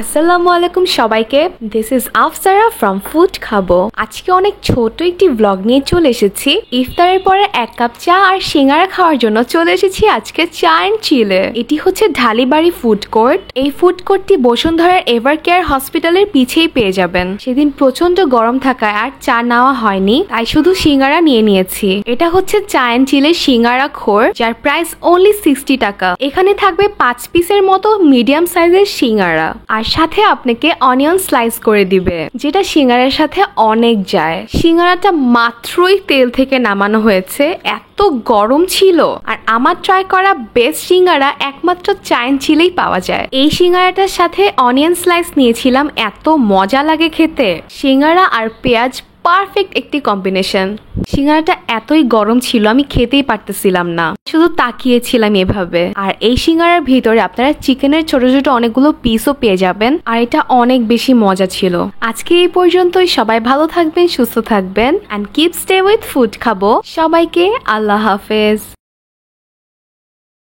আসসালামু আলাইকুম সবাইকে। This is Afsara from food খাবো। আজকে অনেক ছোট একটি ব্লগ নিয়ে চলে এসেছি। ইফতারের পরে 1 কাপ চা আর সিঙ্গারা খাওয়ার জন্য চলে এসেছি আজকে চা এন্ড চিলে। এটি হচ্ছে ঢালিবাড়ি ফুড কোর্ট। এই ফুড কোর্টটি বসুন্ধরার এভার কেয়ার হসপিটালের পিছেই পেয়ে যাবেন। সেদিন প্রচন্ড গরম থাকায় আর চা নেওয়া হয়নি, তাই শুধু সিঙ্গারা নিয়ে নিয়েছি। এটা হচ্ছে চা এন্ড চিলে সিঙ্গারা খোর, যার প্রাইস অনলি 60 টাকা। এখানে থাকবে 5 পিসের মতো মিডিয়াম সাইজের সিঙ্গারা, আর সাথে আপনাকে অনিয়ন স্লাইস করে দিবে, যেটা সিঙ্গারার সাথে অনেক যায়। সিঙ্গারাটা মাত্রই তেল থেকে নামানো হয়েছে, এত গরম ছিল। আর আমার ট্রাই করা বেস্ট সিঙ্গারা একমাত্র চা এন্ড চিলেই পাওয়া যায়। এই সিঙ্গারাটার সাথে অনিয়ন স্লাইস নিয়েছিলাম, এত মজা লাগে খেতে। সিঙ্গারা আর পেঁয়াজ পারফেক্ট একটি কম্বিনেশন। সিঙ্গারাটা এতই গরম ছিল আমি খেতেই পারতেছিলাম না, শুধু তাকিয়েছিলাম এভাবে। আর এই সিঙ্গারার ভিতরে আপনারা চিকেনের ছোট ছোট অনেকগুলো পিসও পেয়ে যাবেন, আর এটা অনেক বেশি মজা ছিল। আজকে এই পর্যন্তই। সবাই ভালো থাকবেন, সুস্থ থাকবেন, and keep stay with food খাবো। সবাইকে আল্লাহ হাফেজ।